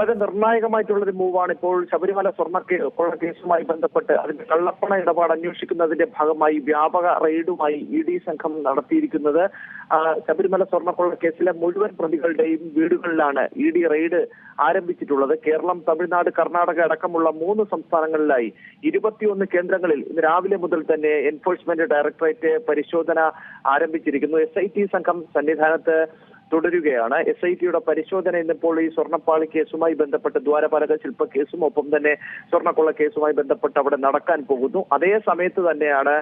വളരെ നിർണായകമായിട്ടുള്ളൊരു മൂവാണ് ഇപ്പോൾ ശബരിമല കൊള്ള കേസുമായി ബന്ധപ്പെട്ട് അതിന്റെ കള്ളപ്പണ ഇടപാട് അന്വേഷിക്കുന്നതിന്റെ ഭാഗമായി വ്യാപക റെയ്ഡുമായി ഇ.ഡി. സംഘം നടത്തിയിരിക്കുന്നത്. ശബരിമല സ്വർണ്ണക്കൊള്ള കേസിലെ മുഴുവൻ പ്രതികളുടെയും വീടുകളിലാണ് ഇ.ഡി. റെയ്ഡ് ആരംഭിച്ചിട്ടുള്ളത്. കേരളം, തമിഴ്നാട്, കർണാടക അടക്കമുള്ള 3 സംസ്ഥാനങ്ങളിലായി 21 കേന്ദ്രങ്ങളിൽ ഇന്ന് രാവിലെ മുതൽ തന്നെ എൻഫോഴ്സ്മെന്റ് ഡയറക്ടറേറ്റ് പരിശോധന ആരംഭിച്ചിരിക്കുന്നു. SIT സംഘം സന്നിധാനത്ത് തുടരുകയാണ്. SITയുടെ പരിശോധന ഇന്നിപ്പോൾ ഈ സ്വർണ്ണപ്പാളി കേസുമായി ബന്ധപ്പെട്ട് ദ്വാരപാലക ശില്പ കേസും ഒപ്പം തന്നെ സ്വർണ്ണക്കൊള്ള കേസുമായി ബന്ധപ്പെട്ട് അവിടെ നടക്കാൻ പോകുന്നു. അതേ സമയത്ത് തന്നെയാണ്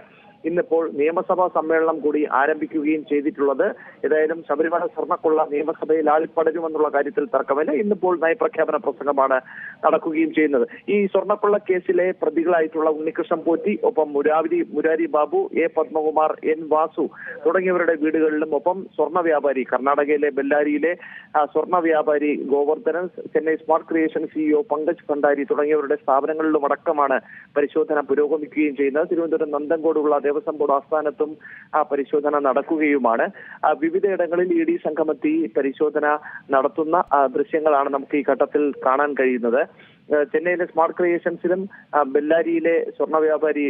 ഇന്നിപ്പോൾ നിയമസഭാ സമ്മേളനം കൂടി ആരംഭിക്കുകയും ചെയ്തിട്ടുള്ളത്. ഏതായാലും ശബരിമല സ്വർണ്ണക്കൊള്ള നിയമസഭയിൽ ആളിപ്പടരുമെന്നുള്ള കാര്യത്തിൽ തർക്കമില്ല. ഇന്നിപ്പോൾ നയപ്രഖ്യാപന പ്രസംഗമാണ് നടക്കുകയും ചെയ്യുന്നത്. ഈ സ്വർണ്ണക്കൊള്ള കേസിലെ പ്രതികളായിട്ടുള്ള ഉണ്ണികൃഷ്ണൻ പോറ്റി, ഒപ്പം മുരാരി ബാബു, A. പത്മകുമാർ, N. വാസു തുടങ്ങിയവരുടെ വീടുകളിലും ഒപ്പം സ്വർണ്ണ വ്യാപാരി കർണാടകയിലെ ബെല്ലാരിയിലെ സ്വർണ്ണ വ്യാപാരി Govardhanan, Chennai smart creation CEO Pankaj Bhandari തുടങ്ങിയവരുടെ സ്ഥാപനങ്ങളിലും അടക്കമാണ് പരിശോധന പുരോഗമിക്കുകയും ചെയ്യുന്നത്. തിരുവനന്തപുരം നന്തൻകോടുള്ള ദേവസ്വം ബോർഡ് ആസ്ഥാനത്തും പരിശോധന നടക്കുകയുമാണ്. വിവിധയിടങ്ങളിൽ ഇ.ഡി. സംഘമെത്തി പരിശോധന നടത്തുന്ന ദൃശ്യങ്ങളാണ് നമുക്ക് ഈ ഘട്ടത്തിൽ കാണാൻ കഴിയുന്നത്. ചെന്നൈയിലെ സ്മാർട്ട് ക്രിയേഷൻസിലും ബെല്ലാരിയിലെ സ്വർണ്ണ വ്യാപാരി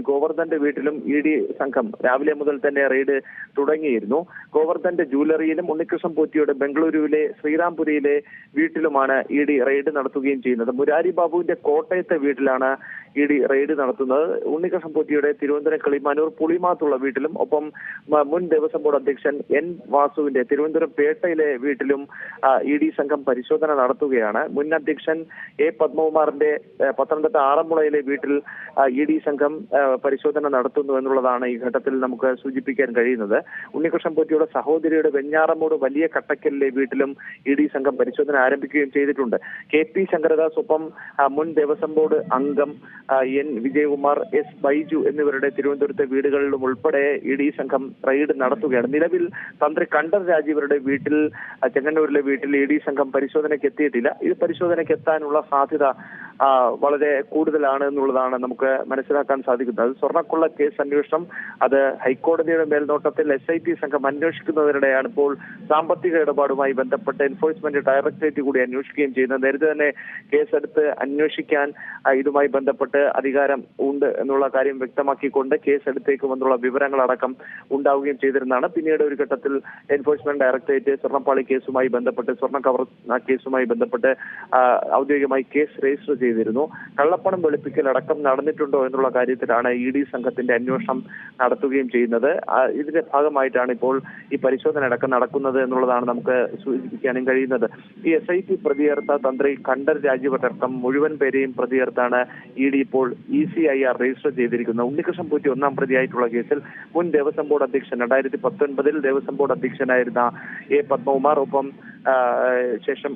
ഗോവർദ്ധന്റെ വീട്ടിലും ഇ.ഡി. സംഘം രാവിലെ മുതൽ തന്നെ റെയ്ഡ് തുടങ്ങിയിരുന്നു. ഗോവർദ്ധന്റെ ജ്വല്ലറിയിലും ഉണ്ണികൃഷ്ണൻ പോറ്റിയുടെ ബംഗളൂരുവിലെ ശ്രീറാംപുരിയിലെ വീട്ടിലുമാണ് ഇ.ഡി. റെയ്ഡ് നടത്തുകയും ചെയ്യുന്നത്. മുരാരി ബാബുവിന്റെ കോട്ടയത്തെ വീട്ടിലാണ് ഇ.ഡി. റെയ്ഡ് നടത്തുന്നത്. ഉണ്ണികൃഷ്ണൻ പോറ്റിയുടെ തിരുവനന്തപുരം കിളിമാനൂർ പുളിമാത്തുള്ള വീട്ടിലും ഒപ്പം മുൻ ദേവസ്വം ബോർഡ് അധ്യക്ഷൻ N. വാസുവിന്റെ തിരുവനന്തപുരം പേട്ടയിലെ വീട്ടിലും ഇ.ഡി. സംഘം പരിശോധന നടത്തുകയാണ്. മുൻ അധ്യക്ഷൻ A. പത്മകുമാറിന്റെ പത്തനംതിട്ട ആറന്മുളയിലെ വീട്ടിൽ ഇ.ഡി. സംഘം പരിശോധന നടത്തുന്നു എന്നുള്ളതാണ് ഈ ഘട്ടത്തിൽ നമുക്ക് സൂചിപ്പിക്കാൻ കഴിയുന്നത്. ഉണ്ണികൃഷ്ണൻ പോറ്റിയുടെ സഹോദരിയുടെ വെഞ്ഞാറമൂട് വലിയ കട്ടക്കലിലെ വീട്ടിലും ഇ.ഡി. സംഘം പരിശോധന ആരംഭിക്കുകയും ചെയ്തിട്ടുണ്ട്. K.P. ശങ്കരദാസ്, ഒപ്പം മുൻ ദേവസ്വം ബോർഡ് അംഗം N. വിജയകുമാർ, S. ബൈജു എന്നിവരുടെ തിരുവനന്തപുരത്തെ വീടുകളിലും ഉൾപ്പെടെ ഇ.ഡി. സംഘം റെയ്ഡ് നടത്തുകയാണ്. നിലവിൽ തന്ത്രി കണ്ഠർ രാജീവരുടെ വീട്ടിൽ, ചെങ്ങന്നൂരിലെ വീട്ടിൽ ഇ.ഡി. സംഘം പരിശോധനയ്ക്ക് എത്തിയിട്ടില്ല. ഇത് പരിശോധനയ്ക്ക് എത്താനുള്ള സാധ്യത വളരെ കൂടുതലാണ് എന്നുള്ളതാണ് നമുക്ക് മനസ്സിലാക്കാൻ സാധിക്കുന്നത്. സ്വർണ്ണക്കൊള്ള കേസ് അന്വേഷണം അത് ഹൈക്കോടതിയുടെ മേൽനോട്ടത്തിൽ SIT സംഘം അന്വേഷിക്കുന്നതിനിടെയാണ് ഇപ്പോൾ സാമ്പത്തിക ഇടപാടുമായി ബന്ധപ്പെട്ട് എൻഫോഴ്സ്മെന്റ് ഡയറക്ടറേറ്റ് കൂടി അന്വേഷിക്കുകയും ചെയ്യുന്നത്. നേരത്തെ തന്നെ കേസെടുത്ത് അന്വേഷിക്കാൻ ഇതുമായി ബന്ധപ്പെട്ട് അധികാരം ഉണ്ട് എന്നുള്ള കാര്യം വ്യക്തമാക്കിക്കൊണ്ട് കേസെടുത്തേക്കുമെന്നുള്ള വിവരങ്ങളടക്കം ഉണ്ടാവുകയും ചെയ്തിരുന്നതാണ്. പിന്നീട് ഒരു ഘട്ടത്തിൽ എൻഫോഴ്സ്മെന്റ് ഡയറക്ടറേറ്റ് സ്വർണ്ണപ്പാളി കേസുമായി ബന്ധപ്പെട്ട്, സ്വർണ്ണ കവർ കേസുമായി ബന്ധപ്പെട്ട് ഔദ്യോഗികമായി കേസ് രജിസ്റ്റർ ചെയ്തിരുന്നു. കള്ളപ്പണം വെളുപ്പിക്കൽ അടക്കം നടന്നിട്ടുണ്ടോ എന്നുള്ള കാര്യത്തിലാണ് ഇ.ഡി. സംഘത്തിന്റെ അന്വേഷണം നടത്തുകയും ചെയ്യുന്നത്. ഇതിന്റെ ഭാഗമായിട്ടാണ് ഇപ്പോൾ ഈ പരിശോധന അടക്കം നടക്കുന്നത് എന്നുള്ളതാണ് നമുക്ക് സൂചിപ്പിക്കാനും കഴിയുന്നത്. ഈ SIT പ്രതിയേർത്ത തന്ത്രി കണ്ഠർ രാജീവടക്കം മുഴുവൻ പേരെയും പ്രതിയേർത്താണ് ഇ.ഡി. ഇപ്പോൾ ECIR രജിസ്റ്റർ ചെയ്തിരിക്കുന്നത്. ഉണ്ണികൃഷ്ണൻ പോറ്റി 1-ാം പ്രതിയായിട്ടുള്ള കേസിൽ മുൻ ദേവസ്വം ബോർഡ് അധ്യക്ഷൻ 2019 ദേവസ്വം ബോർഡ് അധ്യക്ഷനായിരുന്ന A. പത്മകുമാർ, ഒപ്പം ശേഷം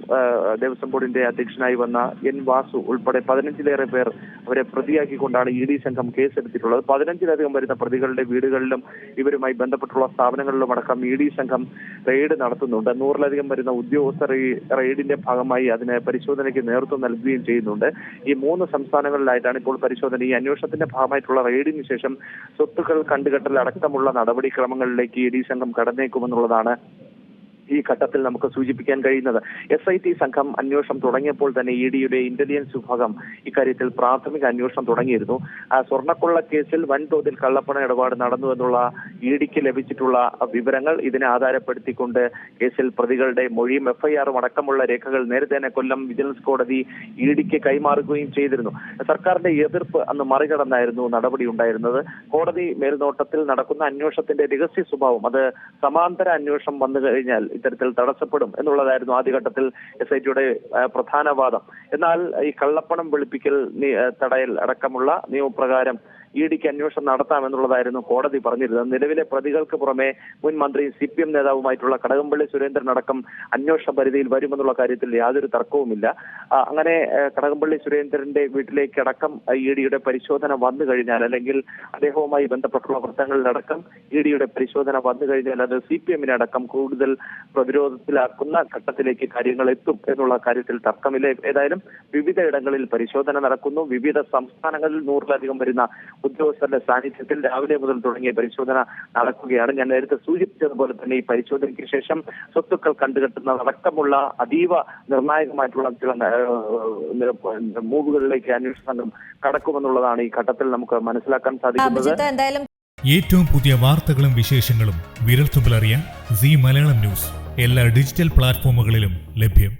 ദേവസ്വം ബോർഡിന്റെ അധ്യക്ഷനായി വന്ന N. വാസു ഉൾപ്പെടെ 15-ലേറെ പേർ അവരെ പ്രതിയാക്കിക്കൊണ്ടാണ് ഇ.ഡി. സംഘം കേസെടുത്തിട്ടുള്ളത്. 15-ലധികം വരുന്ന പ്രതികളുടെ വീടുകളിലും ഇവരുമായി ബന്ധപ്പെട്ടുള്ള സ്ഥാപനങ്ങളിലും അടക്കം ഇ.ഡി. സംഘം റെയ്ഡ് നടത്തുന്നുണ്ട്. 100-ലധികം വരുന്ന ഉദ്യോഗസ്ഥർ ഈ റെയ്ഡിന്റെ ഭാഗമായി അതിന് പരിശോധനയ്ക്ക് നേതൃത്വം നൽകുകയും ചെയ്യുന്നുണ്ട്. ഈ 3 സംസ്ഥാനങ്ങളിലായിട്ടാണ് ഇപ്പോൾ പരിശോധന. ഈ അന്വേഷണത്തിന്റെ ഭാഗമായിട്ടുള്ള റെയ്ഡിന് ശേഷം സ്വത്തുക്കൾ കണ്ടുകെട്ടൽ അടക്കമുള്ള നടപടിക്രമങ്ങളിലേക്ക് ഇ.ഡി. സംഘം കടന്നേക്കുമെന്നുള്ളതാണ് ഈ ഘട്ടത്തിൽ നമുക്ക് സൂചിപ്പിക്കാൻ കഴിയുന്നത്. SIT സംഘം അന്വേഷണം തുടങ്ങിയപ്പോൾ തന്നെ ഇ.ഡിയുടെ ഇന്റലിജൻസ് വിഭാഗം ഇക്കാര്യത്തിൽ പ്രാഥമിക അന്വേഷണം തുടങ്ങിയിരുന്നു. സ്വർണ്ണക്കൊള്ള കേസിൽ വൻതോതിൽ കള്ളപ്പണ ഇടപാട് നടന്നു എന്നുള്ള ഇ.ഡിക്ക് ലഭിച്ചിട്ടുള്ള വിവരങ്ങൾ ഇതിനെ ആധാരപ്പെടുത്തിക്കൊണ്ട് കേസിൽ പ്രതികളുടെ മൊഴിയും FIR-ഉം അടക്കമുള്ള രേഖകൾ നേരത്തെ തന്നെ കൊല്ലം വിജിലൻസ് കോടതി ഇ.ഡിക്ക് കൈമാറുകയും ചെയ്തിരുന്നു. സർക്കാരിന്റെ എതിർപ്പ് അന്ന് മറികടന്നായിരുന്നു നടപടി ഉണ്ടായിരുന്നത്. കോടതി മേൽനോട്ടത്തിൽ നടക്കുന്ന അന്വേഷണത്തിന്റെ രഹസ്യ സ്വഭാവം അത് സമാന്തര അന്വേഷണം വന്നു കഴിഞ്ഞാൽ ഇത്തരത്തിൽ തടസ്സപ്പെടും എന്നുള്ളതായിരുന്നു ആദ്യഘട്ടത്തിൽ SITയുടെ പ്രധാന വാദം. എന്നാൽ ഈ കള്ളപ്പണം വെളുപ്പിക്കൽ തടയൽ അടക്കമുള്ള നിയമപ്രകാരം ഇ.ഡിക്ക് അന്വേഷണം നടത്താമെന്നുള്ളതായിരുന്നു കോടതി പറഞ്ഞിരുന്നത്. നിലവിലെ പ്രതികൾക്ക് പുറമെ മുൻ മന്ത്രി CPM നേതാവുമായിട്ടുള്ള കടകംപള്ളി സുരേന്ദ്രൻ അടക്കം അന്വേഷണ പരിധിയിൽ വരുമെന്നുള്ള കാര്യത്തിൽ യാതൊരു തർക്കവുമില്ല. അങ്ങനെ കടകംപള്ളി സുരേന്ദ്രന്റെ വീട്ടിലേക്ക് അടക്കം ഇ.ഡിയുടെ പരിശോധന വന്നു കഴിഞ്ഞാൽ, അല്ലെങ്കിൽ അദ്ദേഹവുമായി ബന്ധപ്പെട്ടുള്ള വൃത്തങ്ങളിലടക്കം ഇ.ഡിയുടെ പരിശോധന വന്നു കഴിഞ്ഞാൽ അത് CPM-നെ അടക്കം കൂടുതൽ പ്രതിരോധത്തിലാക്കുന്ന ഘട്ടത്തിലേക്ക് കാര്യങ്ങൾ എത്തും എന്നുള്ള കാര്യത്തിൽ തർക്കമില്ല. ഏതായാലും വിവിധ ഇടങ്ങളിൽ പരിശോധന നടക്കുന്നു. വിവിധ സംസ്ഥാനങ്ങളിൽ 100-ലധികം വരുന്ന ഉദ്യോഗസ്ഥരുടെ സാന്നിധ്യത്തിൽ രാവിലെ മുതൽ തുടങ്ങിയ പരിശോധന നടക്കുകയാണ്. ഞാൻ നേരത്തെ സൂചിപ്പിച്ചതുപോലെ തന്നെ ഈ പരിശോധനയ്ക്ക് ശേഷം സ്വത്തുക്കൾ കണ്ടുകെട്ടുന്നതടക്കമുള്ള അതീവ നിർണായകമായിട്ടുള്ള ചില മൂവുകളിലേക്ക് അന്വേഷണ സംഘം കടക്കുമെന്നുള്ളതാണ് ഈ ഘട്ടത്തിൽ നമുക്ക് മനസ്സിലാക്കാൻ സാധിക്കുന്നത്. ഏറ്റവും പുതിയ വാർത്തകളും വിശേഷങ്ങളും വിരൽത്തുമ്പിലറിയാൻ സീ മലയാളം ന്യൂസ് എല്ലാ ഡിജിറ്റൽ പ്ലാറ്റ്ഫോമുകളിലും ലഭ്യം.